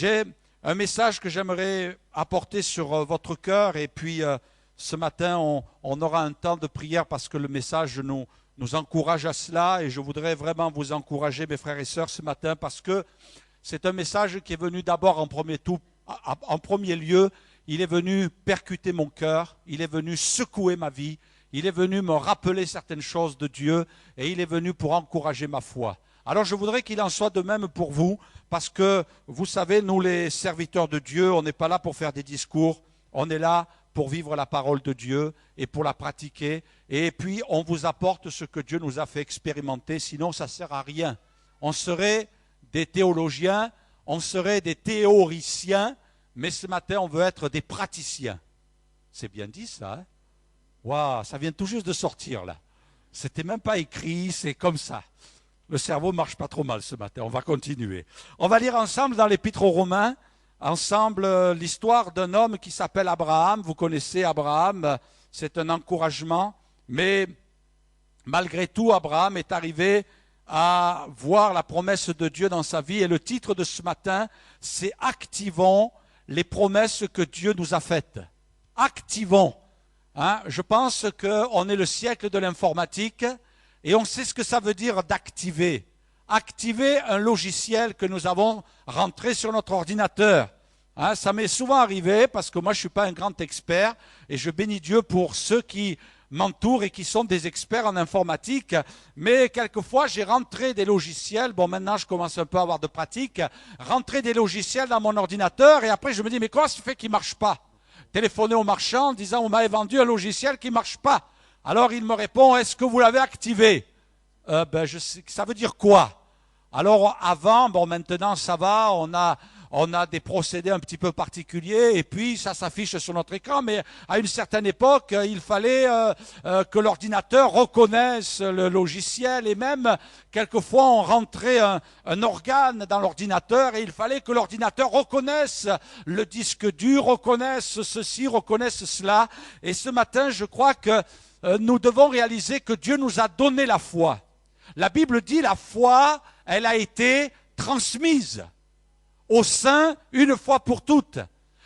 J'ai un message que j'aimerais apporter sur votre cœur et puis ce matin on aura un temps de prière parce que le message nous encourage à cela et je voudrais vraiment vous encourager mes frères et sœurs ce matin parce que c'est un message qui est venu d'abord en premier lieu, il est venu percuter mon cœur, il est venu secouer ma vie, il est venu me rappeler certaines choses de Dieu et il est venu pour encourager ma foi. Alors je voudrais qu'il en soit de même pour vous, parce que vous savez, nous les serviteurs de Dieu, on n'est pas là pour faire des discours, on est là pour vivre la parole de Dieu et pour la pratiquer. Et puis on vous apporte ce que Dieu nous a fait expérimenter, sinon ça ne sert à rien. On serait des théologiens, on serait des théoriciens, mais ce matin on veut être des praticiens. C'est bien dit ça, hein? Waouh, ça vient tout juste de sortir là. C'était même pas écrit, c'est comme ça. Le cerveau ne marche pas trop mal ce matin, on va continuer. On va lire ensemble dans l'Épître aux Romains, ensemble l'histoire d'un homme qui s'appelle Abraham. Vous connaissez Abraham, c'est un encouragement, mais malgré tout, Abraham est arrivé à voir la promesse de Dieu dans sa vie. Et le titre de ce matin, c'est « Activons les promesses que Dieu nous a faites ». Activons. Hein, je pense qu'on est le siècle de l'informatique et on sait ce que ça veut dire d'activer. Activer un logiciel que nous avons rentré sur notre ordinateur. Hein, ça m'est souvent arrivé parce que moi je ne suis pas un grand expert et je bénis Dieu pour ceux qui m'entourent et qui sont des experts en informatique. Mais quelquefois j'ai rentré des logiciels, bon maintenant je commence un peu à avoir de pratique, rentrer des logiciels dans mon ordinateur et après je me dis mais comment ça se fait qu'il ne marche pas? Téléphoner au marchand en disant on m'avait vendu un logiciel qui ne marche pas. Alors il me répond est-ce que vous l'avez activé? Je sais, ça veut dire quoi? Alors avant, bon maintenant ça va, on a des procédés un petit peu particuliers et puis ça s'affiche sur notre écran, mais à une certaine époque il fallait que l'ordinateur reconnaisse le logiciel et même quelquefois on rentrait un organe dans l'ordinateur et il fallait que l'ordinateur reconnaisse le disque dur, reconnaisse ceci, reconnaisse cela. Et ce matin je crois que nous devons réaliser que Dieu nous a donné la foi. La Bible dit la foi, elle a été transmise aux saints une fois pour toutes.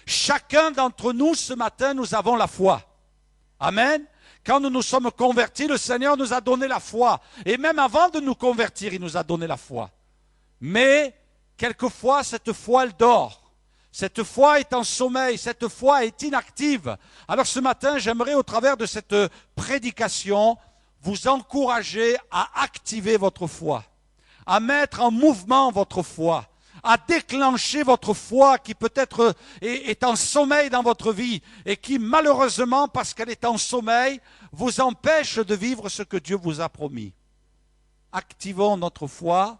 Chacun d'entre nous ce matin, nous avons la foi. Amen. Quand nous nous sommes convertis, le Seigneur nous a donné la foi. Et même avant de nous convertir, il nous a donné la foi. Mais quelquefois, cette foi, elle dort. Cette foi est en sommeil, cette foi est inactive. Alors ce matin, j'aimerais au travers de cette prédication vous encourager à activer votre foi, à mettre en mouvement votre foi, à déclencher votre foi qui peut-être est en sommeil dans votre vie et qui malheureusement, parce qu'elle est en sommeil, vous empêche de vivre ce que Dieu vous a promis. Activons notre foi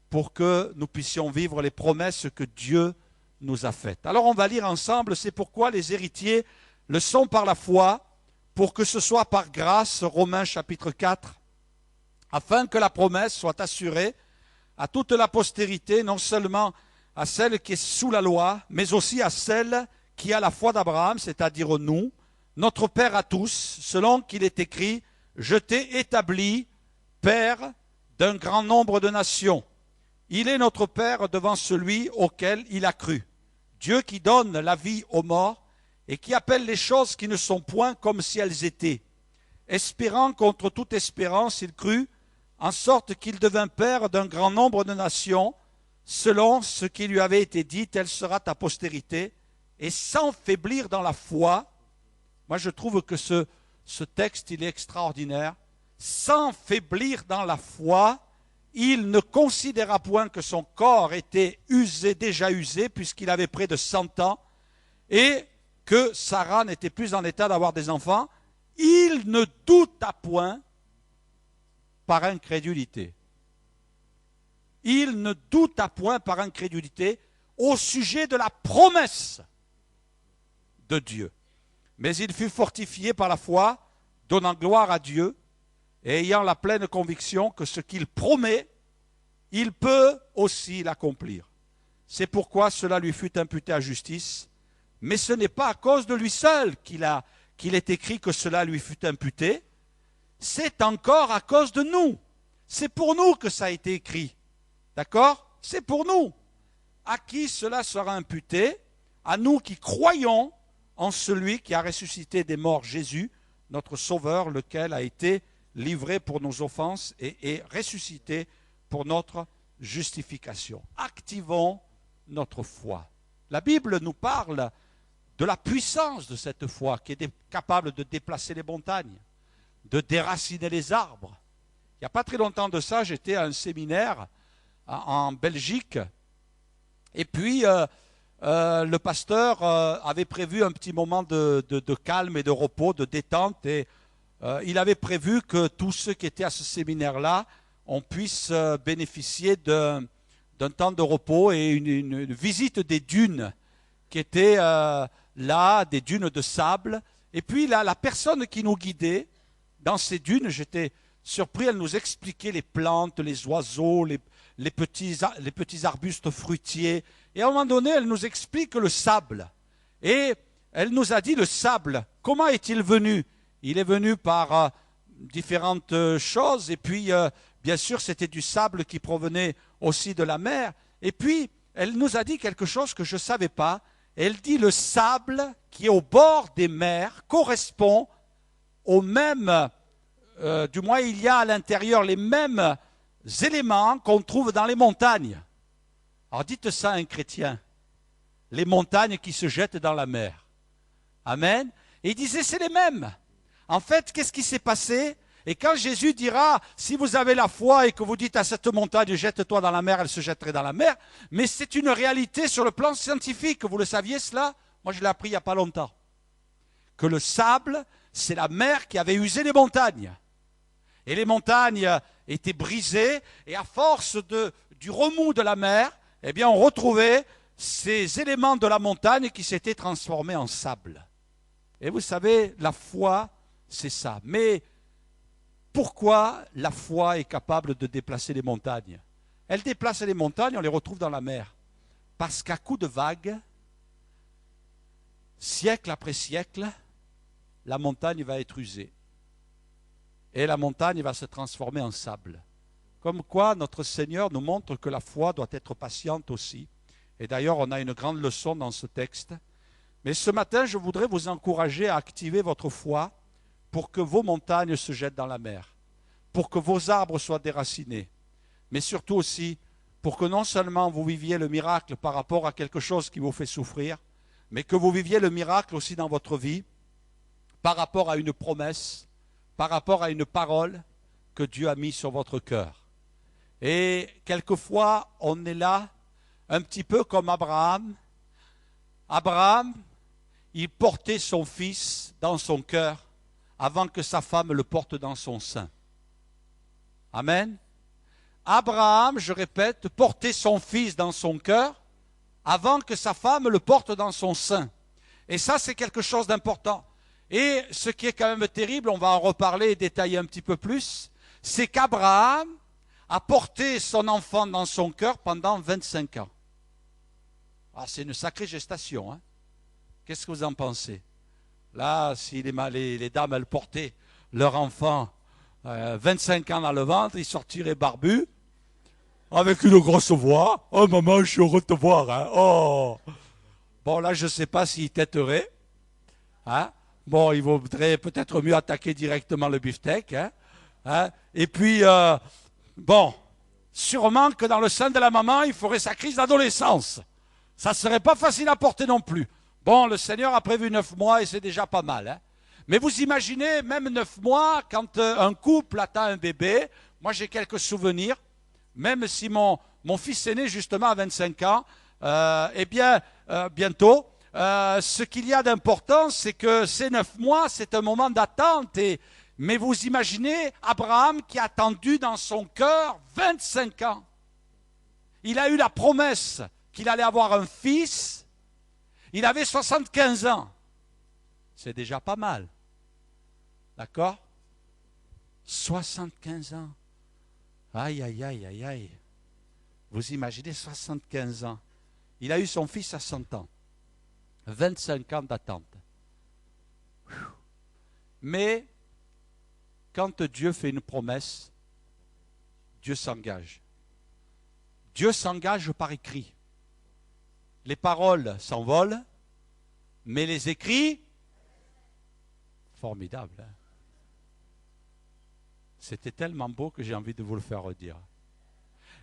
pour que nous puissions vivre les promesses que Dieu nous a faites. Alors on va lire ensemble, c'est pourquoi les héritiers le sont par la foi, pour que ce soit par grâce, Romains chapitre 4, afin que la promesse soit assurée à toute la postérité, non seulement à celle qui est sous la loi, mais aussi à celle qui a la foi d'Abraham, c'est-à-dire nous, notre Père à tous, selon qu'il est écrit, « Je t'ai établi, Père d'un grand nombre de nations. » Il est notre Père devant celui auquel il a cru. Dieu qui donne la vie aux morts et qui appelle les choses qui ne sont point comme si elles étaient. Espérant contre toute espérance, il crut, en sorte qu'il devint père d'un grand nombre de nations, selon ce qui lui avait été dit, telle sera ta postérité, et sans faiblir dans la foi. Moi je trouve que ce texte il est extraordinaire. Sans faiblir dans la foi, il ne considéra point que son corps était déjà usé, puisqu'il avait près de 100 ans, et que Sarah n'était plus en état d'avoir des enfants. Il ne douta point par incrédulité. Il ne douta point par incrédulité au sujet de la promesse de Dieu. Mais il fut fortifié par la foi, donnant gloire à Dieu, et ayant la pleine conviction que ce qu'il promet, il peut aussi l'accomplir. C'est pourquoi cela lui fut imputé à justice, mais ce n'est pas à cause de lui seul qu'il est écrit que cela lui fut imputé, c'est encore à cause de nous. C'est pour nous que ça a été écrit. D'accord? C'est pour nous. à qui cela sera imputé? À nous qui croyons en celui qui a ressuscité des morts, Jésus, notre Sauveur, lequel a été livré pour nos offenses et est ressuscité pour notre justification. Activons notre foi. La Bible nous parle de la puissance de cette foi qui est capable de déplacer les montagnes, de déraciner les arbres. Il n'y a pas très longtemps de ça, j'étais à un séminaire en Belgique et puis le pasteur avait prévu un petit moment de calme et de repos, de détente et il avait prévu que tous ceux qui étaient à ce séminaire-là, on puisse bénéficier d'un temps de repos et une visite des dunes qui étaient là, des dunes de sable. Et puis la personne qui nous guidait dans ces dunes, j'étais surpris, elle nous expliquait les plantes, les oiseaux, les petits arbustes fruitiers. Et à un moment donné, elle nous explique le sable. Et elle nous a dit, le sable, comment est-il venu? Il est venu par différentes choses. Et puis, bien sûr, c'était du sable qui provenait aussi de la mer. Et puis, elle nous a dit quelque chose que je ne savais pas. Elle dit, le sable qui est au bord des mers correspond au même, du moins il y a à l'intérieur les mêmes éléments qu'on trouve dans les montagnes. Alors dites ça à un chrétien, les montagnes qui se jettent dans la mer. Amen. Et il disait, c'est les mêmes. En fait, qu'est-ce qui s'est passé? Et quand Jésus dira, si vous avez la foi et que vous dites à cette montagne, jette-toi dans la mer, elle se jetterait dans la mer, mais c'est une réalité sur le plan scientifique, vous le saviez cela? Moi je l'ai appris il n'y a pas longtemps. Que le sable, c'est la mer qui avait usé les montagnes. Et les montagnes étaient brisées, et à force du remous de la mer, eh bien on retrouvait ces éléments de la montagne qui s'étaient transformés en sable. Et vous savez, la foi, c'est ça. Mais pourquoi la foi est capable de déplacer les montagnes? Elle déplace les montagnes, on les retrouve dans la mer. Parce qu'à coup de vagues, siècle après siècle, la montagne va être usée. Et la montagne va se transformer en sable. Comme quoi, notre Seigneur nous montre que la foi doit être patiente aussi. Et d'ailleurs, on a une grande leçon dans ce texte. Mais ce matin, je voudrais vous encourager à activer votre foi pour que vos montagnes se jettent dans la mer, pour que vos arbres soient déracinés, mais surtout aussi pour que non seulement vous viviez le miracle par rapport à quelque chose qui vous fait souffrir, mais que vous viviez le miracle aussi dans votre vie par rapport à une promesse, par rapport à une parole que Dieu a mise sur votre cœur. Et quelquefois, on est là un petit peu comme Abraham. Abraham, il portait son fils dans son cœur avant que sa femme le porte dans son sein. Amen. Abraham, je répète, portait son fils dans son cœur avant que sa femme le porte dans son sein. Et ça, c'est quelque chose d'important. Et ce qui est quand même terrible, on va en reparler et détailler un petit peu plus, c'est qu'Abraham a porté son enfant dans son cœur pendant 25 ans. Alors, c'est une sacrée gestation, hein? Qu'est-ce que vous en pensez? Là, si les dames, elles portaient leur enfant 25 ans dans le ventre, ils sortiraient barbus, avec une grosse voix. « Oh maman, je suis heureux de te voir. Hein. Oh. » Bon, là, je ne sais pas s'ils têteraient. Hein? Bon, il vaudrait peut-être mieux attaquer directement le beefsteak. Hein? Hein? Et puis, bon, sûrement que dans le sein de la maman, il ferait sa crise d'adolescence. Ça ne serait pas facile à porter non plus. Bon, le Seigneur a prévu 9 mois et c'est déjà pas mal. Hein? Mais vous imaginez, même 9 mois, quand un couple attend un bébé, moi j'ai quelques souvenirs, même si mon fils aîné, justement, à 25 ans, eh bien, bientôt, ce qu'il y a d'important, c'est que ces 9 mois, c'est un moment d'attente. Mais vous imaginez Abraham qui a attendu dans son cœur 25 ans. Il a eu la promesse qu'il allait avoir un fils. Il avait 75 ans. C'est déjà pas mal. D'accord? 75 ans. Aïe, aïe, aïe, aïe, aïe. Vous imaginez 75 ans. Il a eu son fils à 100 ans. 25 ans d'attente. Mais, quand Dieu fait une promesse, Dieu s'engage. Dieu s'engage par écrit. Les paroles s'envolent, mais les écrits, formidable. Hein? C'était tellement beau que j'ai envie de vous le faire redire.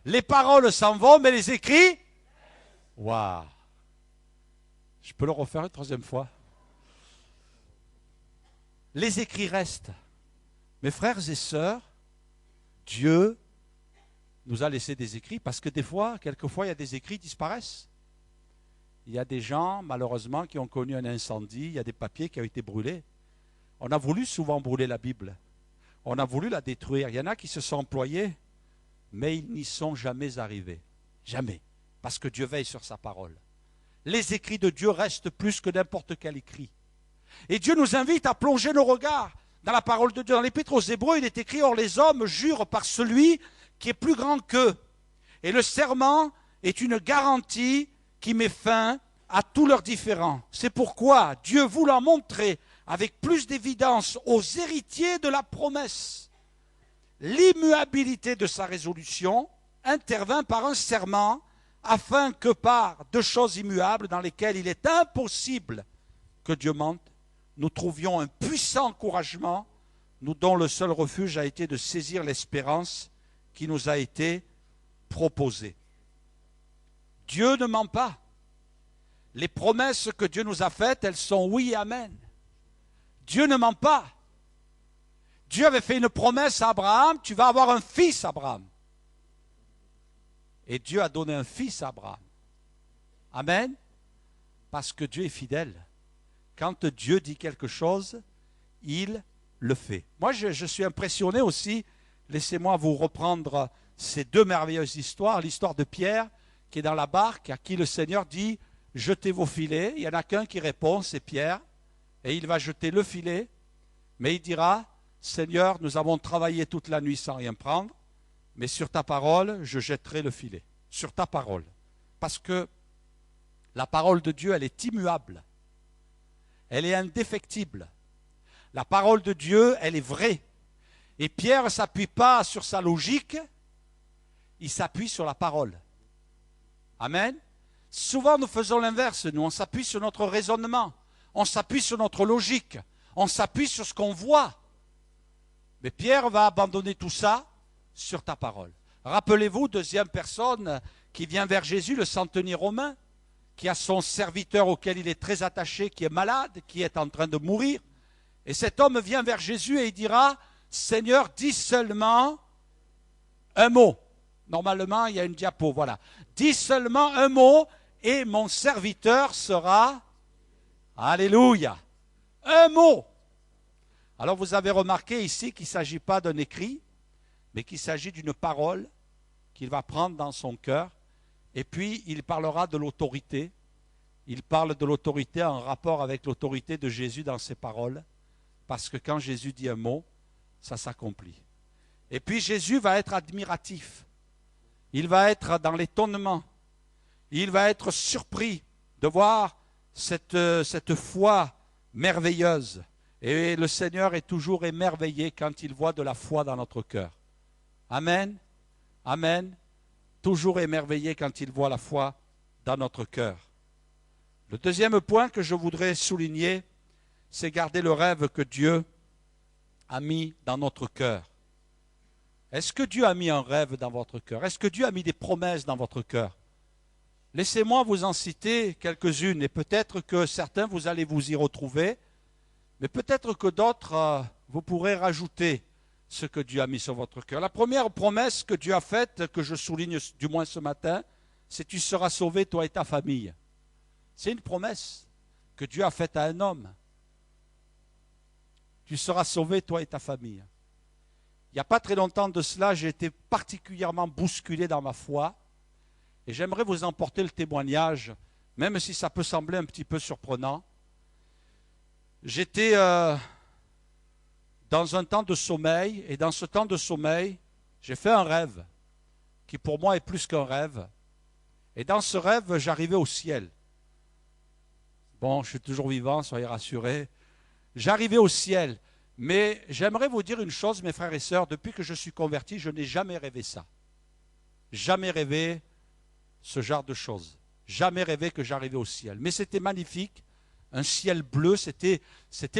Les paroles s'en vont, mais les écrits, waouh! Je peux le refaire une troisième fois. Les écrits restent. Mes frères et sœurs, Dieu nous a laissé des écrits parce que quelquefois, il y a des écrits qui disparaissent. Il y a des gens, malheureusement, qui ont connu un incendie, il y a des papiers qui ont été brûlés. On a voulu souvent brûler la Bible. On a voulu la détruire. Il y en a qui se sont employés, mais ils n'y sont jamais arrivés. Jamais. Parce que Dieu veille sur sa parole. Les écrits de Dieu restent plus que n'importe quel écrit. Et Dieu nous invite à plonger nos regards dans la parole de Dieu. Dans l'Épître aux Hébreux, il est écrit « Or les hommes jurent par celui qui est plus grand qu'eux. Et le serment est une garantie qui met fin à tous leurs différends. C'est pourquoi Dieu voulant montrer avec plus d'évidence aux héritiers de la promesse l'immuabilité de sa résolution, intervint par un serment afin que par deux choses immuables dans lesquelles il est impossible que Dieu mente, nous trouvions un puissant encouragement, nous dont le seul refuge a été de saisir l'espérance qui nous a été proposée. Dieu ne ment pas. Les promesses que Dieu nous a faites, elles sont oui et amen. Dieu ne ment pas. Dieu avait fait une promesse à Abraham, tu vas avoir un fils, Abraham. Et Dieu a donné un fils à Abraham. Amen. Parce que Dieu est fidèle. Quand Dieu dit quelque chose, il le fait. Moi, je suis impressionné aussi. Laissez-moi vous reprendre ces deux merveilleuses histoires. L'histoire de Pierre, qui est dans la barque, à qui le Seigneur dit « Jetez vos filets ». Il n'y en a qu'un qui répond, c'est Pierre. Et il va jeter le filet. Mais il dira « Seigneur, nous avons travaillé toute la nuit sans rien prendre. Mais sur ta parole, je jetterai le filet. » Sur ta parole. Parce que la parole de Dieu, elle est immuable. Elle est indéfectible. La parole de Dieu, elle est vraie. Et Pierre ne s'appuie pas sur sa logique, il s'appuie sur la parole. Amen. Souvent, nous faisons l'inverse. Nous, on s'appuie sur notre raisonnement. On s'appuie sur notre logique. On s'appuie sur ce qu'on voit. Mais Pierre va abandonner tout ça sur ta parole. Rappelez-vous, deuxième personne qui vient vers Jésus, le centenier romain, qui a son serviteur auquel il est très attaché, qui est malade, qui est en train de mourir. Et cet homme vient vers Jésus et il dira, « Seigneur, dis seulement un mot. » Normalement, il y a une diapo, voilà. « Dis seulement un mot et mon serviteur sera... » Alléluia. Un mot. Alors vous avez remarqué ici qu'il ne s'agit pas d'un écrit, mais qu'il s'agit d'une parole qu'il va prendre dans son cœur. Et puis, il parlera de l'autorité. Il parle de l'autorité en rapport avec l'autorité de Jésus dans ses paroles. Parce que quand Jésus dit un mot, ça s'accomplit. Et puis, Jésus va être admiratif. Il va être dans l'étonnement. Il va être surpris de voir cette foi merveilleuse. Et le Seigneur est toujours émerveillé quand il voit de la foi dans notre cœur. Amen. Amen. Toujours émerveillé quand il voit la foi dans notre cœur. Le deuxième point que je voudrais souligner, c'est garder le rêve que Dieu a mis dans notre cœur. Est-ce que Dieu a mis un rêve dans votre cœur? Est-ce que Dieu a mis des promesses dans votre cœur? Laissez-moi vous en citer quelques-unes et peut-être que certains vous allez vous y retrouver, mais peut-être que d'autres vous pourrez rajouter ce que Dieu a mis sur votre cœur. La première promesse que Dieu a faite, que je souligne du moins ce matin, c'est « Tu seras sauvé, toi et ta famille ». C'est une promesse que Dieu a faite à un homme. Tu seras sauvé, toi et ta famille. Il n'y a pas très longtemps de cela, j'ai été particulièrement bousculé dans ma foi et j'aimerais vous emporter le témoignage, même si ça peut sembler un petit peu surprenant. J'étais dans un temps de sommeil, et dans ce temps de sommeil, j'ai fait un rêve, qui pour moi est plus qu'un rêve. Et dans ce rêve, j'arrivais au ciel. Bon, je suis toujours vivant, soyez rassurés. J'arrivais au ciel, mais j'aimerais vous dire une chose, mes frères et sœurs, depuis que je suis converti, je n'ai jamais rêvé ça. Jamais rêvé ce genre de choses. jamais rêvé que j'arrivais au ciel. Mais c'était magnifique, un ciel bleu, c'était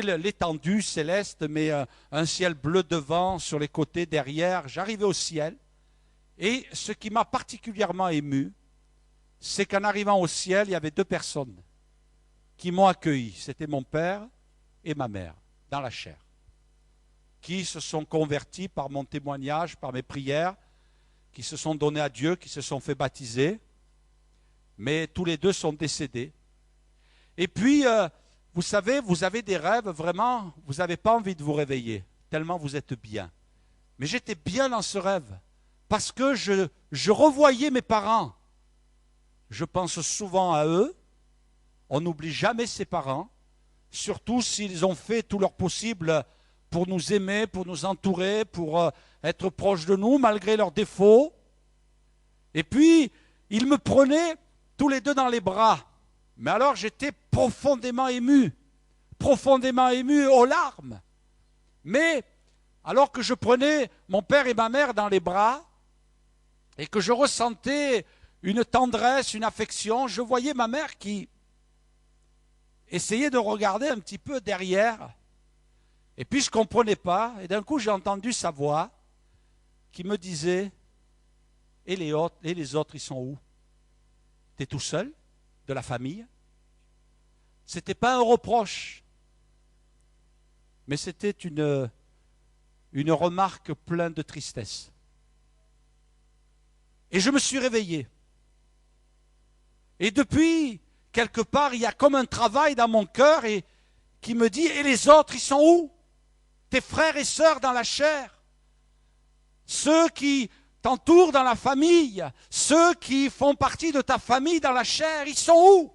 l'étendue céleste, mais un ciel bleu devant, sur les côtés, derrière. J'arrivais au ciel. Et ce qui m'a particulièrement ému, c'est qu'en arrivant au ciel, il y avait 2 personnes qui m'ont accueilli. C'était mon père et ma mère, dans la chair, qui se sont convertis par mon témoignage, par mes prières, qui se sont donnés à Dieu, qui se sont fait baptiser, mais tous les 2 sont décédés. Et puis, vous savez, vous avez des rêves, vraiment, vous n'avez pas envie de vous réveiller, tellement vous êtes bien. Mais j'étais bien dans ce rêve, parce que je revoyais mes parents. Je pense souvent à eux, on n'oublie jamais ses parents, surtout s'ils ont fait tout leur possible pour nous aimer, pour nous entourer, pour être proches de nous, malgré leurs défauts. Et puis, ils me prenaient tous les 2 dans les bras. Mais alors j'étais profondément ému aux larmes. Mais alors que je prenais mon père et ma mère dans les bras et que je ressentais une tendresse, une affection, je voyais ma mère qui essayait de regarder un petit peu derrière. Et puis je ne comprenais pas. Et d'un coup j'ai entendu sa voix qui me disait « Et les autres, ils sont où? Tu es tout seul de la famille ?» Ce n'était pas un reproche, mais c'était une remarque pleine de tristesse. Et je me suis réveillé. Et depuis, quelque part, il y a comme un travail dans mon cœur qui me dit, et les autres, ils sont où? Tes frères et sœurs dans la chair, ceux qui t'entourent dans la famille, ceux qui font partie de ta famille dans la chair, ils sont où?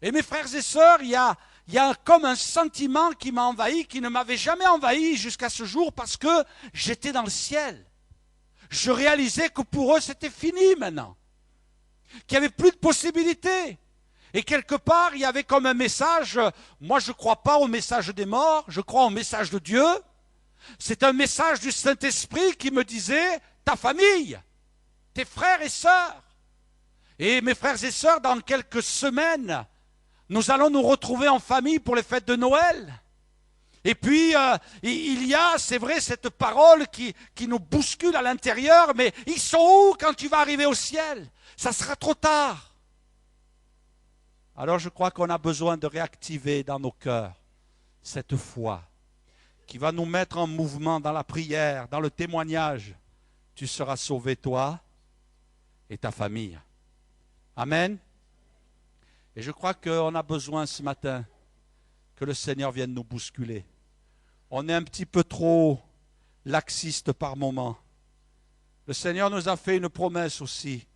Et mes frères et sœurs, il y a comme un sentiment qui m'a envahi, qui ne m'avait jamais envahi jusqu'à ce jour, parce que j'étais dans le ciel. Je réalisais que pour eux, c'était fini maintenant, qu'il n'y avait plus de possibilités. Et quelque part, il y avait comme un message, moi je ne crois pas au message des morts, je crois au message de Dieu. C'est un message du Saint-Esprit qui me disait, ta famille, tes frères et sœurs. Et mes frères et sœurs, dans quelques semaines, nous allons nous retrouver en famille pour les fêtes de Noël. Et puis, il y a, c'est vrai, cette parole qui nous bouscule à l'intérieur, mais ils sont où quand tu vas arriver au ciel? Ça sera trop tard. Alors je crois qu'on a besoin de réactiver dans nos cœurs cette foi qui va nous mettre en mouvement dans la prière, dans le témoignage. Tu seras sauvé, toi et ta famille. Amen. Et je crois qu'on a besoin ce matin que le Seigneur vienne nous bousculer. On est un petit peu trop laxiste par moment. Le Seigneur nous a fait une promesse aussi.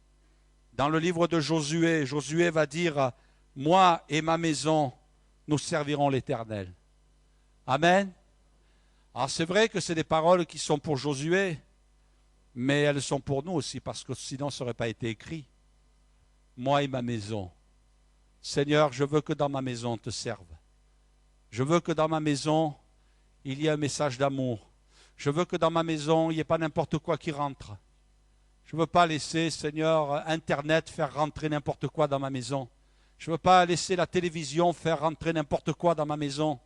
Dans le livre de Josué, Josué va dire, moi et ma maison, nous servirons l'Éternel. Amen. Alors c'est vrai que c'est des paroles qui sont pour Josué, mais elles sont pour nous aussi, parce que sinon ça n'aurait pas été écrit. Moi et ma maison. Seigneur, je veux que dans ma maison on te serve. Je veux que dans ma maison, il y ait un message d'amour. Je veux que dans ma maison, il n'y ait pas n'importe quoi qui rentre. Je ne veux pas laisser, Seigneur, Internet faire rentrer n'importe quoi dans ma maison. Je ne veux pas laisser la télévision faire rentrer n'importe quoi dans ma maison.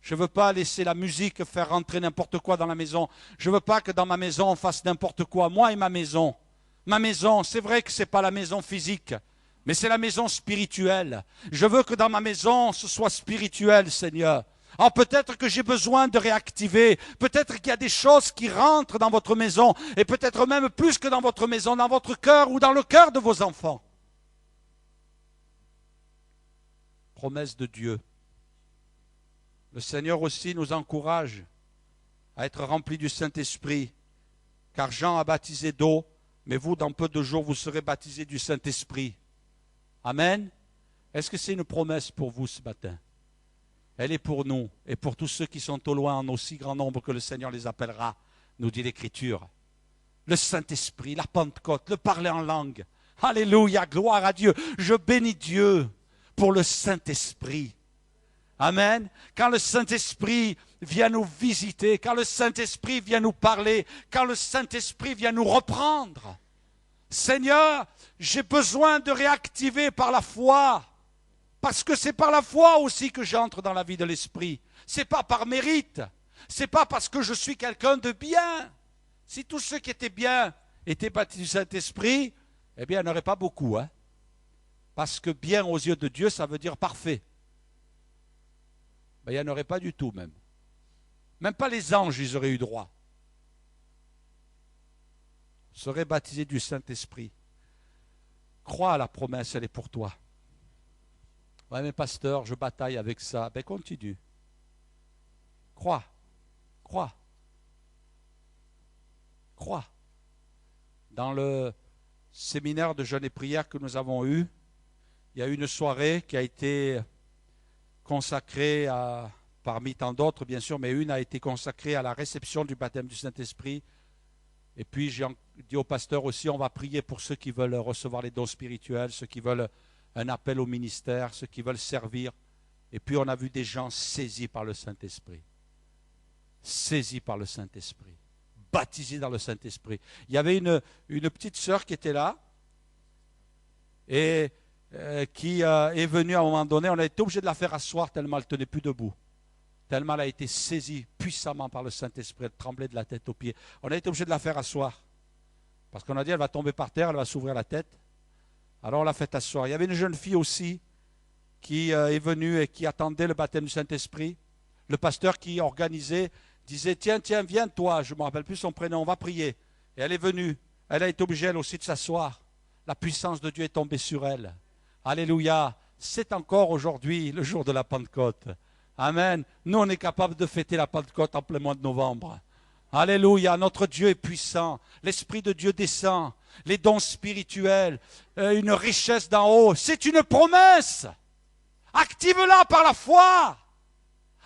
Je ne veux pas laisser la musique faire rentrer n'importe quoi dans la maison. Je ne veux pas que dans ma maison on fasse n'importe quoi. Moi et ma maison. Ma maison, c'est vrai que ce n'est pas la maison physique, mais c'est la maison spirituelle. Je veux que dans ma maison, ce soit spirituel, Seigneur. Alors peut-être que j'ai besoin de réactiver, peut-être qu'il y a des choses qui rentrent dans votre maison, et peut-être même plus que dans votre maison, dans votre cœur ou dans le cœur de vos enfants. Promesse de Dieu. Le Seigneur aussi nous encourage à être remplis du Saint-Esprit, car Jean a baptisé d'eau, mais vous, dans peu de jours, vous serez baptisés du Saint-Esprit. Amen. Est-ce que c'est une promesse pour vous ce matin? Elle est pour nous et pour tous ceux qui sont au loin en aussi grand nombre que le Seigneur les appellera, nous dit l'Écriture. Le Saint-Esprit, la Pentecôte, le parler en langue. Alléluia, gloire à Dieu. Je bénis Dieu pour le Saint-Esprit. Amen. Quand le Saint-Esprit vient nous visiter, quand le Saint-Esprit vient nous parler, quand le Saint-Esprit vient nous reprendre, Seigneur, j'ai besoin de réactiver par la foi. Parce que c'est par la foi aussi que j'entre dans la vie de l'Esprit. Ce n'est pas par mérite. Ce n'est pas parce que je suis quelqu'un de bien. Si tous ceux qui étaient bien étaient baptisés du Saint-Esprit, eh bien, il n'y en aurait pas beaucoup. Hein? Parce que bien aux yeux de Dieu, ça veut dire parfait. Ben, il n'y en aurait pas du tout même. Même pas les anges, ils auraient eu droit. Ils seraient baptisés du Saint-Esprit. Crois à la promesse, elle est pour toi. Ouais, mais pasteur, je bataille avec ça. Ben continue. Crois. Crois. Crois. Dans le séminaire de jeûne et prière que nous avons eu, il y a eu une soirée qui a été consacrée à, parmi tant d'autres bien sûr, mais une a été consacrée à la réception du baptême du Saint-Esprit. Et puis j'ai dit au pasteur aussi, on va prier pour ceux qui veulent recevoir les dons spirituels, ceux qui veulent un appel au ministère, ceux qui veulent servir. Et puis on a vu des gens saisis par le Saint-Esprit. Saisis par le Saint-Esprit. Baptisés dans le Saint-Esprit. Il y avait une petite sœur qui était là et qui est venue à un moment donné. On a été obligé de la faire asseoir tellement elle ne tenait plus debout. Tellement elle a été saisie puissamment par le Saint-Esprit. Elle tremblait de la tête aux pieds. On a été obligé de la faire asseoir. Parce qu'on a dit elle va tomber par terre, elle va s'ouvrir la tête. Alors on l'a fait asseoir. Il y avait une jeune fille aussi qui est venue et qui attendait le baptême du Saint-Esprit. Le pasteur qui organisait disait, tiens, viens toi, je ne me rappelle plus son prénom, on va prier. Et elle est venue. Elle a été obligée elle aussi de s'asseoir. La puissance de Dieu est tombée sur elle. Alléluia. C'est encore aujourd'hui le jour de la Pentecôte. Amen. Nous, on est capable de fêter la Pentecôte en plein mois de novembre. Alléluia. Notre Dieu est puissant. L'Esprit de Dieu descend. Les dons spirituels, une richesse d'en haut. C'est une promesse. Active-la par la foi.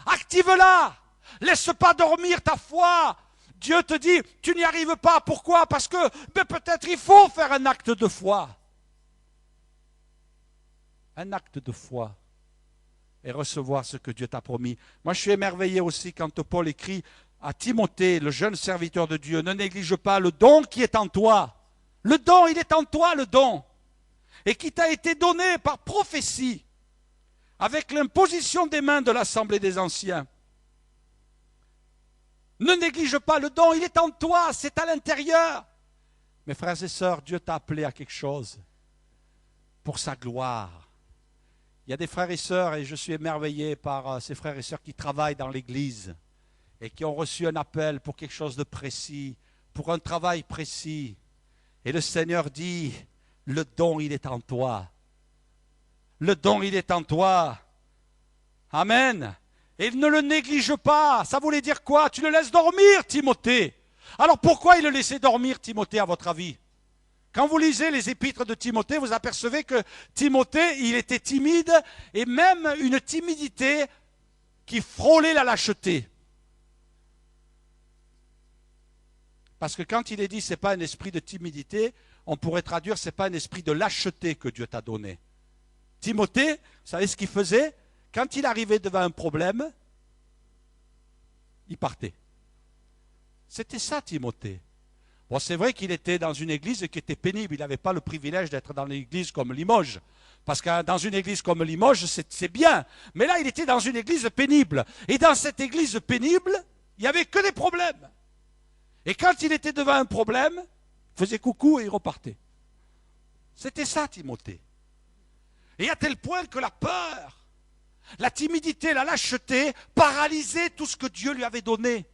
Active-la. Laisse pas dormir ta foi. Dieu te dit, tu n'y arrives pas. Pourquoi? Parce que peut-être il faut faire un acte de foi. Un acte de foi. Et recevoir ce que Dieu t'a promis. Moi, je suis émerveillé aussi quand Paul écrit à Timothée, le jeune serviteur de Dieu, ne néglige pas le don qui est en toi. Le don, il est en toi, le don. Et qui t'a été donné par prophétie, avec l'imposition des mains de l'Assemblée des anciens. Ne néglige pas le don, il est en toi, c'est à l'intérieur. Mes frères et sœurs, Dieu t'a appelé à quelque chose pour sa gloire. Il y a des frères et sœurs, et je suis émerveillé par ces frères et sœurs qui travaillent dans l'Église et qui ont reçu un appel pour quelque chose de précis, pour un travail précis. Et le Seigneur dit, le don, il est en toi. Le don, il est en toi. Amen. Et ne le néglige pas. Ça voulait dire quoi? Tu le laisses dormir, Timothée. Alors pourquoi il le laissait dormir, Timothée, à votre avis? Quand vous lisez les épîtres de Timothée, vous apercevez que Timothée, il était timide, et même une timidité qui frôlait la lâcheté. Parce que quand il est dit, ce n'est pas un esprit de timidité, on pourrait traduire, ce n'est pas un esprit de lâcheté que Dieu t'a donné. Timothée, vous savez ce qu'il faisait? Quand il arrivait devant un problème, il partait. C'était ça, Timothée. Bon, c'est vrai qu'il était dans une église qui était pénible. Il n'avait pas le privilège d'être dans une église comme Limoges. Parce que dans une église comme Limoges, c'est bien. Mais là, il était dans une église pénible. Et dans cette église pénible, il n'y avait que des problèmes. Et quand il était devant un problème, il faisait coucou et il repartait. C'était ça, Timothée. Et à tel point que la peur, la timidité, la lâcheté paralysait tout ce que Dieu lui avait donné.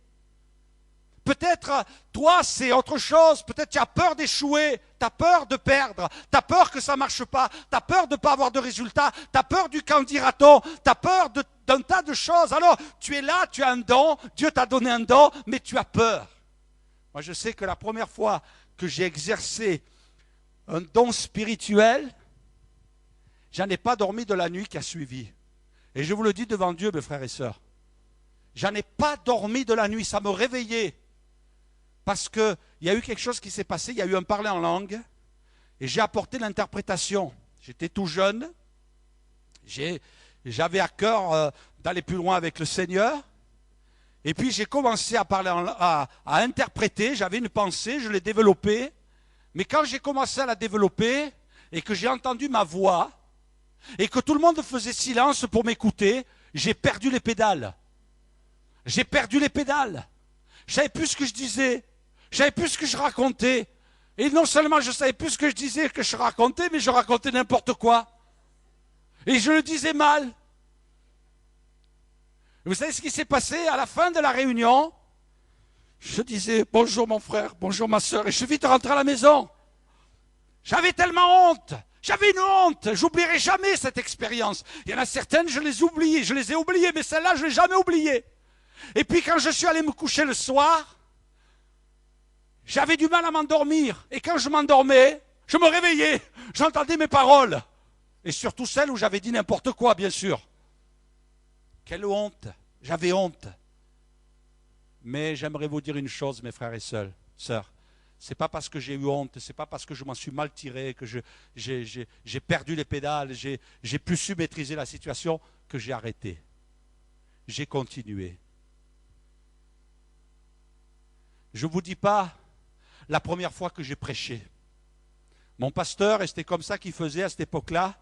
Peut-être, toi, c'est autre chose. Peut-être tu as peur d'échouer, tu as peur de perdre, tu as peur que ça ne marche pas, tu as peur de ne pas avoir de résultat, tu as peur du qu'en dira-t-on, tu as peur d'un tas de choses. Alors, tu es là, tu as un don, Dieu t'a donné un don, mais tu as peur. Moi, je sais que la première fois que j'ai exercé un don spirituel, j'en ai pas dormi de la nuit qui a suivi. Et je vous le dis devant Dieu, mes frères et sœurs. J'en ai pas dormi de la nuit, ça me réveillait. Parce qu'il y a eu quelque chose qui s'est passé, il y a eu un parler en langue, et j'ai apporté l'interprétation. J'étais tout jeune, j'avais à cœur d'aller plus loin avec le Seigneur, et puis j'ai commencé à parler, à interpréter, j'avais une pensée, je l'ai développée, Mais quand j'ai commencé à la développer et que j'ai entendu ma voix et que tout le monde faisait silence pour m'écouter, j'ai perdu les pédales. J'ai perdu les pédales. Je savais plus ce que je disais. Je savais plus ce que je racontais. Et non seulement je savais plus ce que je disais, que je racontais, mais je racontais n'importe quoi. Et je le disais mal. Et vous savez ce qui s'est passé à la fin de la réunion? Je disais bonjour mon frère, bonjour ma soeur, et je suis vite rentré à la maison. J'avais tellement honte. J'avais une honte. J'oublierai jamais cette expérience. Il y en a certaines, je les oublie, je les ai oubliées, mais celle-là, je ne l'ai jamais oubliée. Et puis quand je suis allé me coucher le soir, j'avais du mal à m'endormir. Et quand je m'endormais, je me réveillais. J'entendais mes paroles. Et surtout celles où j'avais dit n'importe quoi, bien sûr. Quelle honte. J'avais honte. Mais j'aimerais vous dire une chose, mes frères et sœurs. C'est pas parce que j'ai eu honte, c'est pas parce que je m'en suis mal tiré, que j'ai perdu les pédales, j'ai plus su maîtriser la situation, que j'ai arrêté. J'ai continué. Je ne vous dis pas la première fois que j'ai prêché. Mon pasteur, et c'était comme ça qu'il faisait à cette époque-là,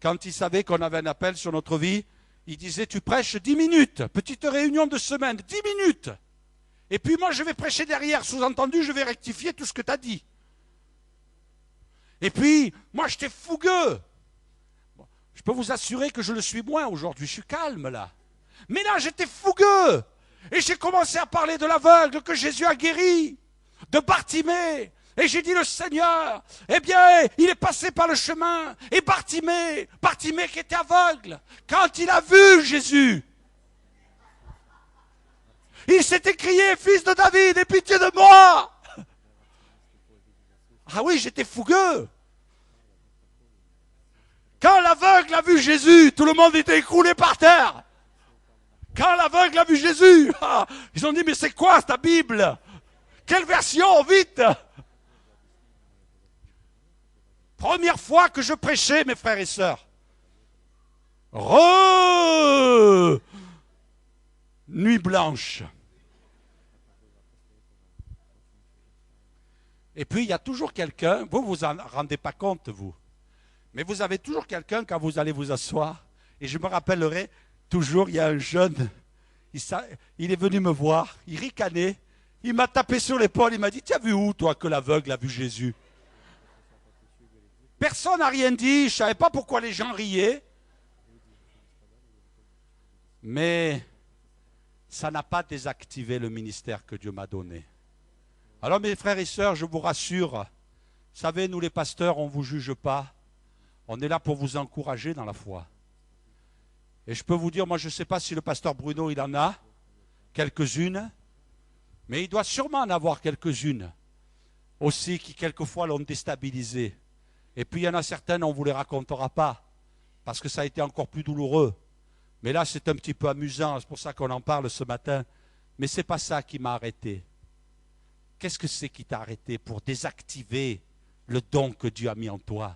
quand il savait qu'on avait un appel sur notre vie, il disait, tu prêches 10 minutes, petite réunion de semaine, 10 minutes. Et puis moi, je vais prêcher derrière, sous-entendu, je vais rectifier tout ce que tu as dit. Et puis, moi, j'étais fougueux. Bon, je peux vous assurer que je le suis moins aujourd'hui, je suis calme là. Mais là, j'étais fougueux. Et j'ai commencé à parler de l'aveugle que Jésus a guéri, de Bartimée. Et j'ai dit, le Seigneur, eh bien, il est passé par le chemin. Et Bartimée qui était aveugle, quand il a vu Jésus, il s'est écrié, fils de David, aie pitié de moi. Ah oui, j'étais fougueux. Quand l'aveugle a vu Jésus, tout le monde était écroulé par terre. Quand l'aveugle a vu Jésus, ils ont dit, mais c'est quoi ta Bible? Quelle version, vite? Première fois que je prêchais, mes frères et sœurs. Nuit blanche. Et puis, il y a toujours quelqu'un, vous vous en rendez pas compte, vous. Mais vous avez toujours quelqu'un quand vous allez vous asseoir. Et je me rappellerai, toujours, il y a un jeune, il est venu me voir, il ricanait, il m'a tapé sur l'épaule, il m'a dit, tu as vu où, toi, que l'aveugle a vu Jésus? Personne n'a rien dit, je ne savais pas pourquoi les gens riaient. Mais ça n'a pas désactivé le ministère que Dieu m'a donné. Alors mes frères et sœurs, je vous rassure, vous savez, nous les pasteurs, on ne vous juge pas. On est là pour vous encourager dans la foi. Et je peux vous dire, moi je ne sais pas si le pasteur Bruno, il en a quelques-unes, mais il doit sûrement en avoir quelques-unes aussi qui quelquefois l'ont déstabilisé. Et puis il y en a certaines, on ne vous les racontera pas, parce que ça a été encore plus douloureux. Mais là, c'est un petit peu amusant, c'est pour ça qu'on en parle ce matin. Mais ce n'est pas ça qui m'a arrêté. Qu'est-ce que c'est qui t'a arrêté pour désactiver le don que Dieu a mis en toi?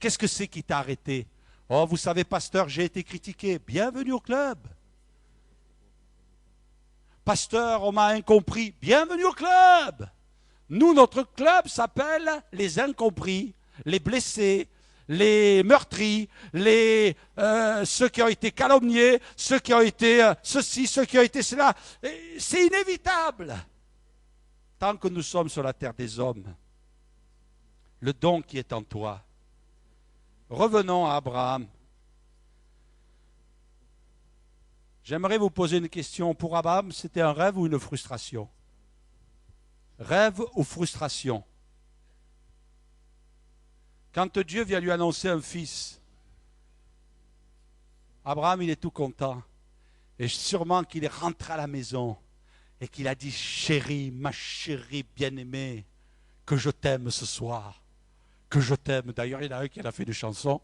Qu'est-ce que c'est qui t'a arrêté? Oh, vous savez, pasteur, j'ai été critiqué. Bienvenue au club. Pasteur, on m'a incompris. Bienvenue au club. Nous, notre club s'appelle les incompris, les blessés, les meurtris, ceux qui ont été calomniés, ceux qui ont été ceci, ceux qui ont été cela. C'est inévitable. Tant que nous sommes sur la terre des hommes, le don qui est en toi. Revenons à Abraham. J'aimerais vous poser une question. Pour Abraham, c'était un rêve ou une frustration? Rêve ou frustration? Quand Dieu vient lui annoncer un fils, Abraham, il est tout content. Et sûrement qu'il est rentré à la maison et qu'il a dit, chérie, ma chérie bien-aimée, que je t'aime ce soir, que je t'aime. D'ailleurs, il y en a un qui a fait des chansons.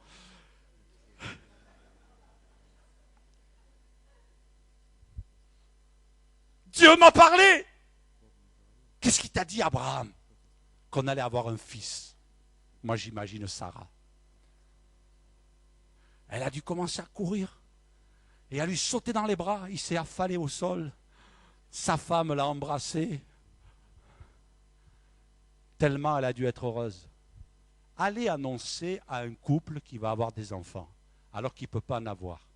Dieu m'a parlé. Qu'est-ce qu'il t'a dit, Abraham? Qu'on allait avoir un fils. Moi, j'imagine Sarah. Elle a dû commencer à courir et à lui sauter dans les bras. Il s'est affalé au sol. Sa femme l'a embrassé. tellement elle a dû être heureuse. Allez annoncer à un couple qui va avoir des enfants, alors qu'il ne peut pas en avoir.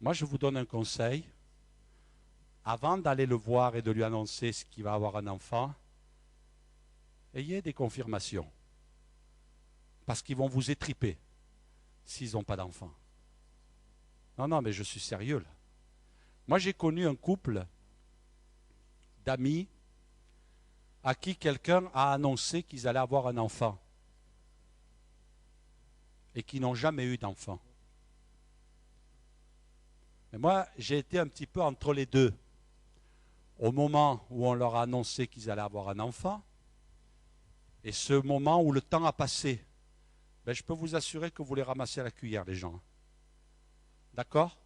Moi, je vous donne un conseil. Avant d'aller le voir et de lui annoncer qu'il va avoir un enfant, ayez des confirmations. Parce qu'ils vont vous étriper s'ils n'ont pas d'enfant. Non, mais je suis sérieux là. Moi, j'ai connu un couple d'amis à qui quelqu'un a annoncé qu'ils allaient avoir un enfant et qui n'ont jamais eu d'enfant. Mais moi, j'ai été un petit peu entre les deux. Au moment où on leur a annoncé qu'ils allaient avoir un enfant, et ce moment où le temps a passé, ben, je peux vous assurer que vous les ramassez à la cuillère, les gens. D'accord?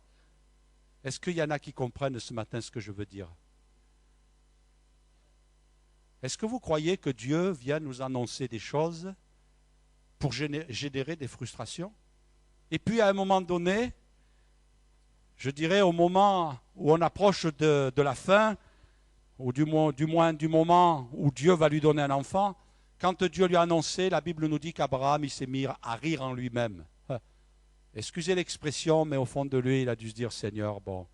Est-ce qu'il y en a qui comprennent ce matin ce que je veux dire? Est-ce que vous croyez que Dieu vient nous annoncer des choses pour générer des frustrations? Et puis à un moment donné, je dirais au moment où on approche de la fin, ou du moins du moment où Dieu va lui donner un enfant, quand Dieu lui a annoncé, la Bible nous dit qu'Abraham il s'est mis à rire en lui-même. Excusez l'expression, mais au fond de lui, il a dû se dire, Seigneur, bon,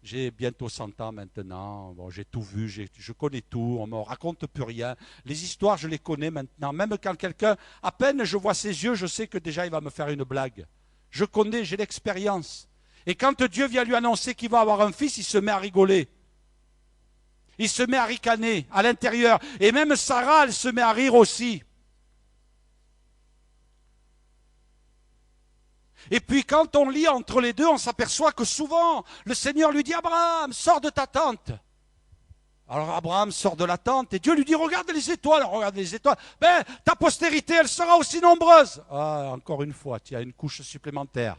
j'ai bientôt 100 ans maintenant, bon, j'ai tout vu, je connais tout, on ne me raconte plus rien. Les histoires, je les connais maintenant. Même quand quelqu'un, à peine je vois ses yeux, je sais que déjà il va me faire une blague. Je connais, j'ai l'expérience. Et quand Dieu vient lui annoncer qu'il va avoir un fils, il se met à rigoler. Il se met à ricaner à l'intérieur. Et même Sarah, elle se met à rire aussi. Et puis quand on lit entre les deux, on s'aperçoit que souvent, le Seigneur lui dit, Abraham, sors de ta tente. Alors Abraham sort de la tente et Dieu lui dit, regarde les étoiles. Regarde les étoiles. Ben, ta postérité, elle sera aussi nombreuse. Ah, encore une fois, il y a une couche supplémentaire.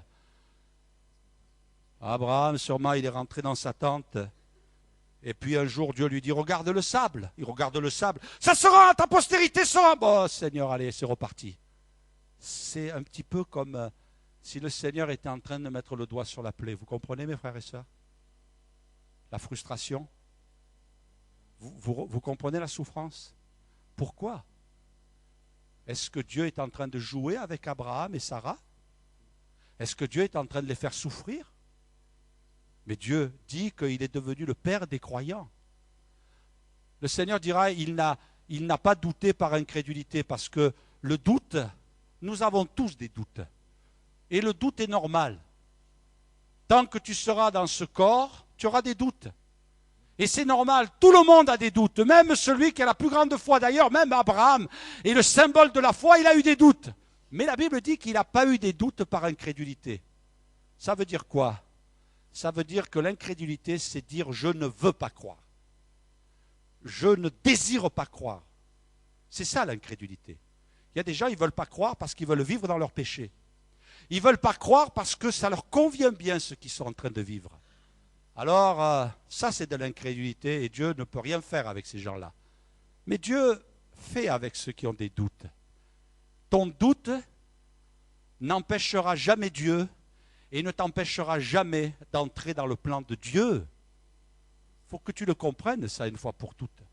Abraham, sûrement, il est rentré dans sa tente. Et puis un jour, Dieu lui dit, regarde le sable. Il regarde le sable. Ça sera, ta postérité sera. Bon, Seigneur, allez, c'est reparti. C'est un petit peu comme si le Seigneur était en train de mettre le doigt sur la plaie. Vous comprenez, mes frères et sœurs? La frustration. Vous comprenez la souffrance? Pourquoi? Est-ce que Dieu est en train de jouer avec Abraham et Sarah? Est-ce que Dieu est en train de les faire souffrir? Mais Dieu dit qu'il est devenu le Père des croyants. Le Seigneur dira, il n'a pas douté par incrédulité, parce que le doute, nous avons tous des doutes. Et le doute est normal. Tant que tu seras dans ce corps, tu auras des doutes. Et c'est normal, tout le monde a des doutes, même celui qui a la plus grande foi. D'ailleurs, même Abraham est le symbole de la foi, il a eu des doutes. Mais la Bible dit qu'il n'a pas eu des doutes par incrédulité. Ça veut dire quoi? Ça veut dire que l'incrédulité, c'est dire je ne veux pas croire. Je ne désire pas croire. C'est ça l'incrédulité. Il y a des gens, ils ne veulent pas croire parce qu'ils veulent vivre dans leur péché. Ils ne veulent pas croire parce que ça leur convient bien ce qu'ils sont en train de vivre. Alors, ça c'est de l'incrédulité et Dieu ne peut rien faire avec ces gens-là. Mais Dieu fait avec ceux qui ont des doutes. Ton doute n'empêchera jamais Dieu et ne t'empêchera jamais d'entrer dans le plan de Dieu. Il faut que tu le comprennes, ça, une fois pour toutes.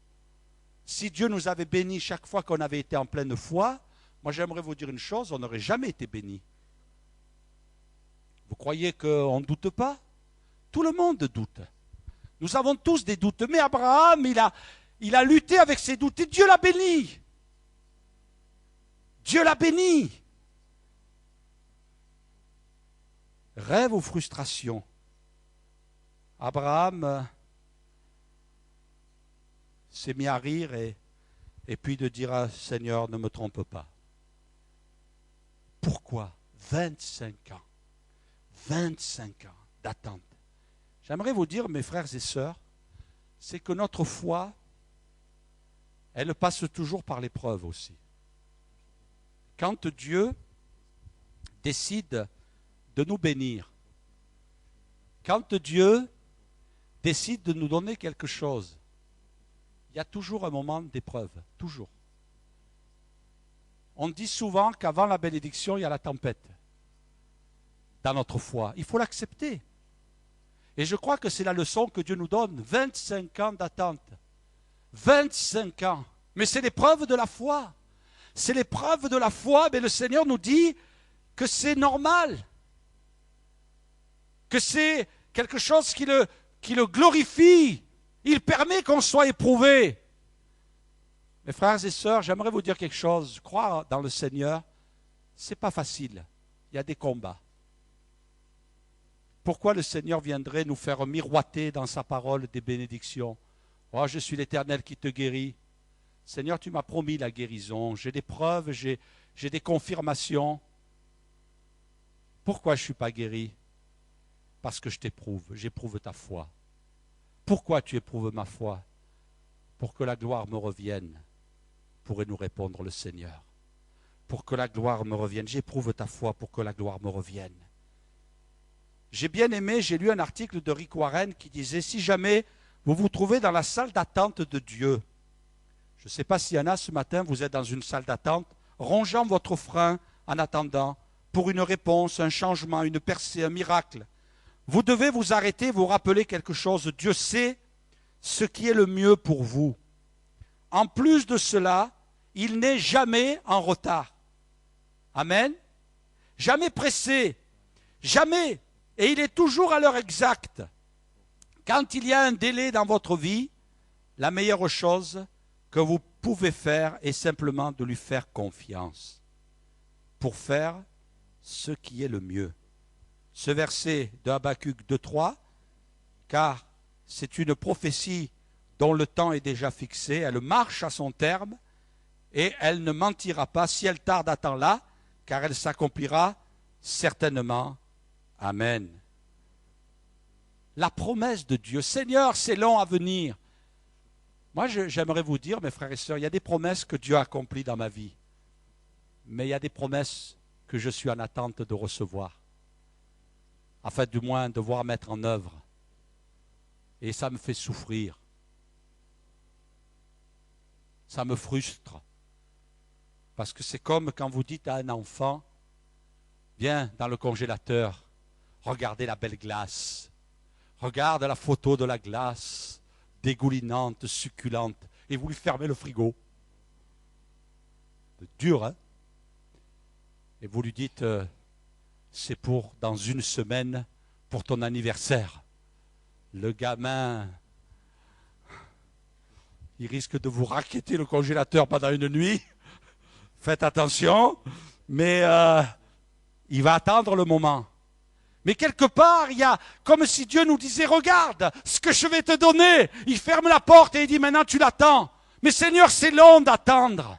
Si Dieu nous avait bénis chaque fois qu'on avait été en pleine foi, moi j'aimerais vous dire une chose, on n'aurait jamais été bénis. Vous croyez qu'on ne doute pas? Tout le monde doute. Nous avons tous des doutes. Mais Abraham, il a lutté avec ses doutes et Dieu l'a béni. Dieu l'a béni. Rêve ou frustration? Abraham s'est mis à rire et puis de dire à Seigneur, ne me trompe pas. Pourquoi? 25 ans. 25 ans d'attente. J'aimerais vous dire, mes frères et sœurs, c'est que notre foi, elle passe toujours par l'épreuve aussi. Quand Dieu décide de nous bénir, quand Dieu décide de nous donner quelque chose, il y a toujours un moment d'épreuve, toujours. On dit souvent qu'avant la bénédiction, il y a la tempête. Dans notre foi, il faut l'accepter. Et je crois que c'est la leçon que Dieu nous donne. 25 ans d'attente. 25 ans. Mais c'est l'épreuve de la foi. C'est l'épreuve de la foi, mais le Seigneur nous dit que c'est normal, que c'est quelque chose qui le glorifie. Il permet qu'on soit éprouvé. Mes frères et sœurs, j'aimerais vous dire quelque chose. Croire dans le Seigneur, ce n'est pas facile. Il y a des combats. Pourquoi le Seigneur viendrait nous faire miroiter dans sa parole des bénédictions? Oh, je suis l'Éternel qui te guérit. Seigneur, tu m'as promis la guérison. J'ai des preuves, j'ai des confirmations. Pourquoi je ne suis pas guéri? Parce que je t'éprouve, j'éprouve ta foi. Pourquoi tu éprouves ma foi? Pour que la gloire me revienne, pourrait nous répondre le Seigneur. Pour que la gloire me revienne. J'éprouve ta foi pour que la gloire me revienne. J'ai bien aimé, j'ai lu un article de Rick Warren qui disait, si jamais vous vous trouvez dans la salle d'attente de Dieu, je ne sais pas s'il y en a ce matin, vous êtes dans une salle d'attente, rongeant votre frein en attendant pour une réponse, un changement, une percée, un miracle. Vous devez vous arrêter, vous rappeler quelque chose. Dieu sait ce qui est le mieux pour vous. En plus de cela, il n'est jamais en retard. Amen. Jamais pressé. Jamais. Et il est toujours à l'heure exacte. Quand il y a un délai dans votre vie, la meilleure chose que vous pouvez faire est simplement de lui faire confiance pour faire ce qui est le mieux. Ce verset de Habacuc 2:3, car c'est une prophétie dont le temps est déjà fixé, elle marche à son terme et elle ne mentira pas. Si elle tarde, attends-la, car elle s'accomplira certainement. Amen. La promesse de Dieu. Seigneur, c'est long à venir. Moi, j'aimerais vous dire, mes frères et sœurs, il y a des promesses que Dieu a accomplies dans ma vie. Mais il y a des promesses que je suis en attente de recevoir. Afin du moins de voir mettre en œuvre. Et ça me fait souffrir. Ça me frustre. Parce que c'est comme quand vous dites à un enfant, viens dans le congélateur, regardez la belle glace. Regarde la photo de la glace, dégoulinante, succulente, et vous lui fermez le frigo. C'est dur, hein? Et vous lui dites, c'est pour dans une semaine, pour ton anniversaire. Le gamin, il risque de vous racketter le congélateur pendant une nuit. Faites attention, mais il va attendre le moment. Mais quelque part, il y a comme si Dieu nous disait, regarde ce que je vais te donner. Il ferme la porte et il dit, maintenant tu l'attends. Mais Seigneur, c'est long d'attendre.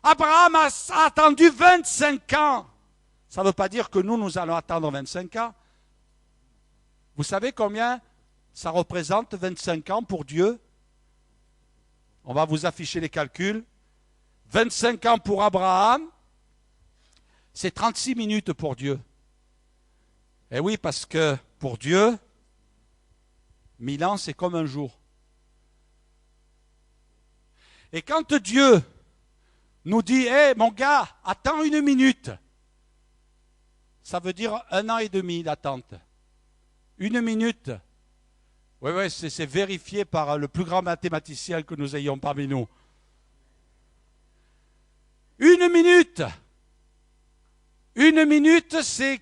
Abraham a attendu 25 ans. Ça ne veut pas dire que nous allons attendre 25 ans. Vous savez combien ça représente 25 ans pour Dieu? On va vous afficher les calculs. 25 ans pour Abraham, c'est 36 minutes pour Dieu. Eh oui, parce que pour Dieu, 1000 ans, c'est comme un jour. Et quand Dieu nous dit, hé mon gars, attends une minute, ça veut dire 1 an et demi d'attente. Une minute. Oui, c'est vérifié par le plus grand mathématicien que nous ayons parmi nous. Une minute. Une minute, ça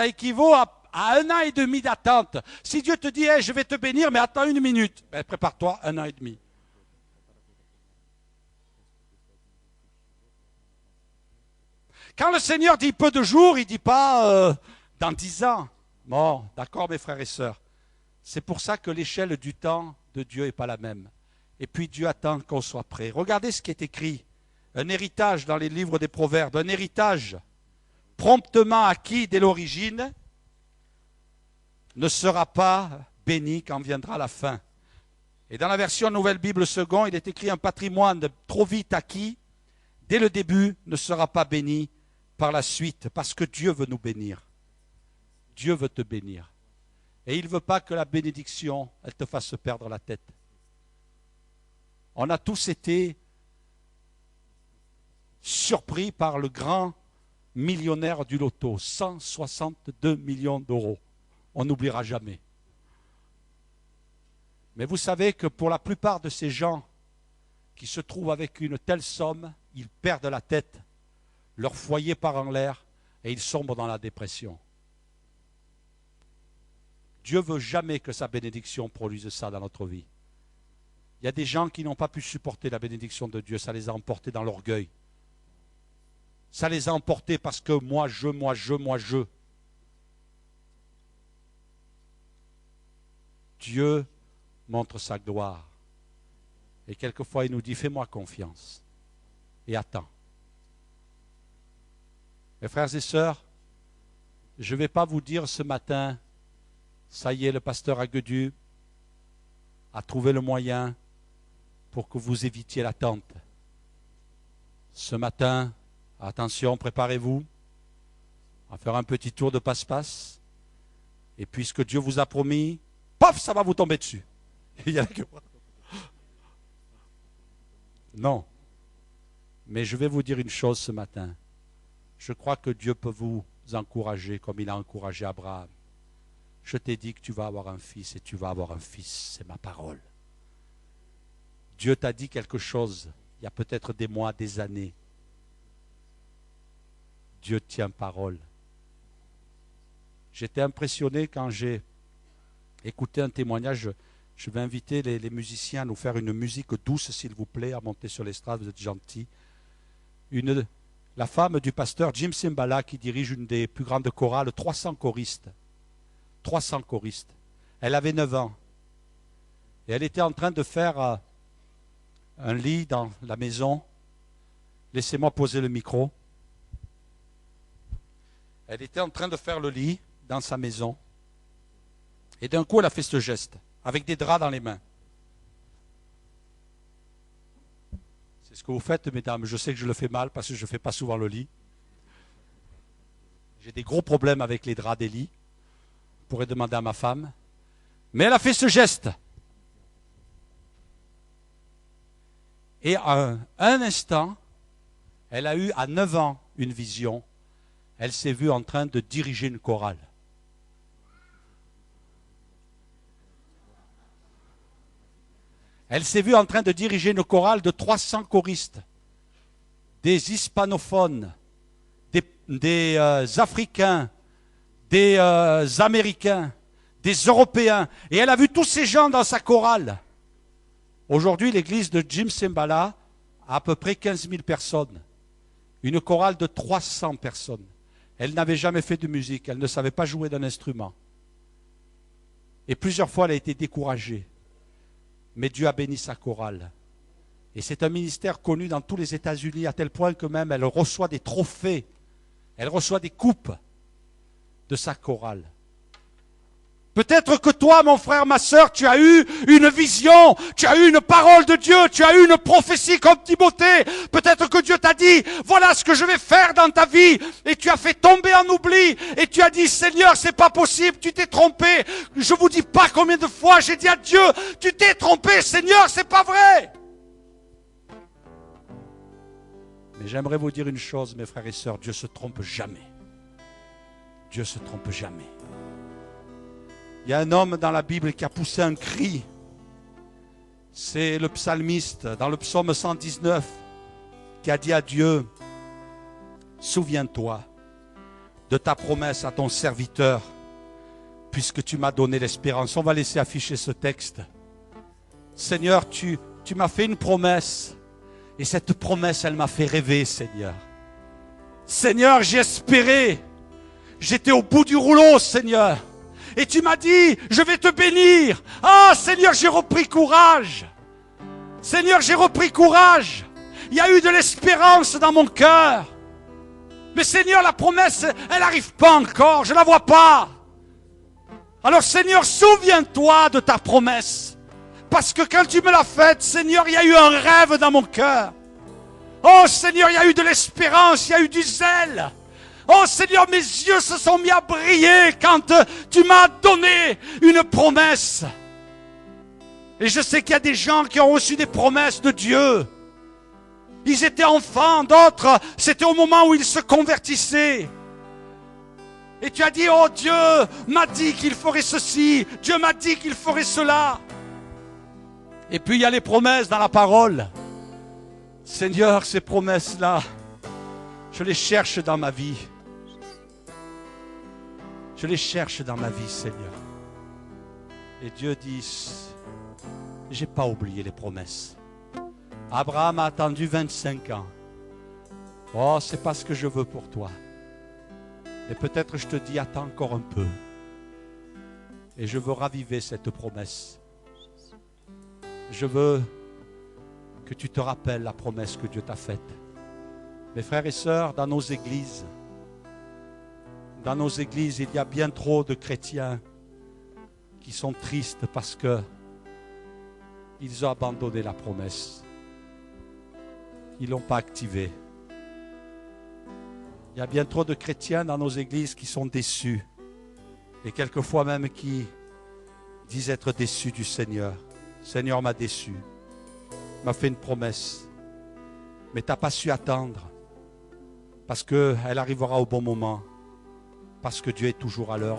équivaut à 1 an et demi d'attente. Si Dieu te dit, hey, je vais te bénir, mais attends une minute, ben, prépare-toi 1 an et demi. Quand le Seigneur dit peu de jours, il ne dit pas dans 10 ans. Bon, d'accord mes frères et sœurs. C'est pour ça que l'échelle du temps de Dieu n'est pas la même. Et puis Dieu attend qu'on soit prêt. Regardez ce qui est écrit. Un héritage dans les livres des Proverbes, un héritage promptement acquis dès l'origine ne sera pas béni quand viendra la fin. Et dans la version Nouvelle Bible Second, il est écrit un patrimoine trop vite acquis, dès le début, ne sera pas béni par la suite, parce que Dieu veut nous bénir. Dieu veut te bénir. Et il ne veut pas que la bénédiction, elle te fasse perdre la tête. On a tous été surpris par le grand millionnaire du loto, 162 millions d'euros. On n'oubliera jamais. Mais vous savez que pour la plupart de ces gens qui se trouvent avec une telle somme, ils perdent la tête, leur foyer part en l'air et ils sombrent dans la dépression. Dieu veut jamais que sa bénédiction produise ça dans notre vie. Il y a des gens qui n'ont pas pu supporter la bénédiction de Dieu, ça les a emportés dans l'orgueil. Ça les a emportés parce que moi, je. Dieu montre sa gloire. Et quelquefois, il nous dit, fais-moi confiance. Et attends. Mes frères et sœurs, je ne vais pas vous dire ce matin, ça y est, le pasteur Aguedu a trouvé le moyen pour que vous évitiez l'attente. Ce matin, attention, préparez-vous à faire un petit tour de passe-passe. Et puisque Dieu vous a promis, paf, ça va vous tomber dessus. Il y a que... Non. Mais je vais vous dire une chose ce matin. Je crois que Dieu peut vous encourager comme il a encouragé Abraham. Je t'ai dit que tu vas avoir un fils et tu vas avoir un fils. C'est ma parole. Dieu t'a dit quelque chose il y a peut-être des mois, des années. Dieu tient parole. J'étais impressionné quand j'ai écouté un témoignage. Je vais inviter les musiciens à nous faire une musique douce, s'il vous plaît, à monter sur l'estrade, vous êtes gentils. La femme du pasteur Jim Cymbala, qui dirige une des plus grandes chorales, 300 choristes. 300 choristes. Elle avait 9 ans. Et elle était en train de faire un lit dans la maison. Laissez-moi poser le micro. Elle était en train de faire le lit dans sa maison. Et d'un coup, elle a fait ce geste, avec des draps dans les mains. C'est ce que vous faites, mesdames. Je sais que je le fais mal parce que je ne fais pas souvent le lit. J'ai des gros problèmes avec les draps des lits. Je pourrais demander à ma femme. Mais elle a fait ce geste. Et à un instant, elle a eu à 9 ans une vision. Elle s'est vue en train de diriger une chorale. Elle s'est vue en train de diriger une chorale de 300 choristes, des hispanophones, des Africains, des Américains, des Européens. Et elle a vu tous ces gens dans sa chorale. Aujourd'hui, l'église de Jim Cymbala a à peu près 15 000 personnes. Une chorale de 300 personnes. Elle n'avait jamais fait de musique, elle ne savait pas jouer d'un instrument. Et plusieurs fois, elle a été découragée. Mais Dieu a béni sa chorale. Et c'est un ministère connu dans tous les États-Unis, à tel point que même elle reçoit des trophées, elle reçoit des coupes de sa chorale. Peut-être que toi, mon frère, ma sœur, tu as eu une vision, tu as eu une parole de Dieu, tu as eu une prophétie comme Timothée. Peut-être que Dieu t'a dit, voilà ce que je vais faire dans ta vie. Et tu as fait tomber en oubli. Et tu as dit, Seigneur, c'est pas possible, tu t'es trompé. Je vous dis pas combien de fois j'ai dit à Dieu, tu t'es trompé, Seigneur, c'est pas vrai. Mais j'aimerais vous dire une chose, mes frères et sœurs, Dieu se trompe jamais. Dieu se trompe jamais. Il y a un homme dans la Bible qui a poussé un cri. C'est le psalmiste, dans le psaume 119, qui a dit à Dieu, souviens-toi de ta promesse à ton serviteur, puisque tu m'as donné l'espérance. On va laisser afficher ce texte. Seigneur, tu m'as fait une promesse, et cette promesse, elle m'a fait rêver, Seigneur. Seigneur, j'ai espéré. J'étais au bout du rouleau, Seigneur. Et tu m'as dit, je vais te bénir. Ah, Seigneur, j'ai repris courage. Seigneur, j'ai repris courage. Il y a eu de l'espérance dans mon cœur. Mais Seigneur, la promesse, elle n'arrive pas encore. Je ne la vois pas. Alors Seigneur, souviens-toi de ta promesse. Parce que quand tu me l'as faite, Seigneur, il y a eu un rêve dans mon cœur. Oh Seigneur, il y a eu de l'espérance, il y a eu du zèle. Oh Seigneur, mes yeux se sont mis à briller quand tu m'as donné une promesse. Et je sais qu'il y a des gens qui ont reçu des promesses de Dieu. Ils étaient enfants, d'autres, c'était au moment où ils se convertissaient. Et tu as dit, oh Dieu m'a dit qu'il ferait ceci, Dieu m'a dit qu'il ferait cela. Et puis il y a les promesses dans la parole. Seigneur, ces promesses-là, je les cherche dans ma vie. Je les cherche dans ma vie, Seigneur. Et Dieu dit, j'ai pas oublié les promesses. Abraham a attendu 25 ans. Oh, c'est pas ce que je veux pour toi. Et peut-être je te dis, attends encore un peu. Et je veux raviver cette promesse. Je veux que tu te rappelles la promesse que Dieu t'a faite. Mes frères et sœurs, dans nos églises, il y a bien trop de chrétiens qui sont tristes parce que ils ont abandonné la promesse. Ils ne l'ont pas activée. Il y a bien trop de chrétiens dans nos églises qui sont déçus et quelquefois même qui disent être déçus du Seigneur. Le Seigneur m'a déçu, m'a fait une promesse, mais tu n'as pas su attendre parce qu'elle arrivera au bon moment, parce que Dieu est toujours à l'heure.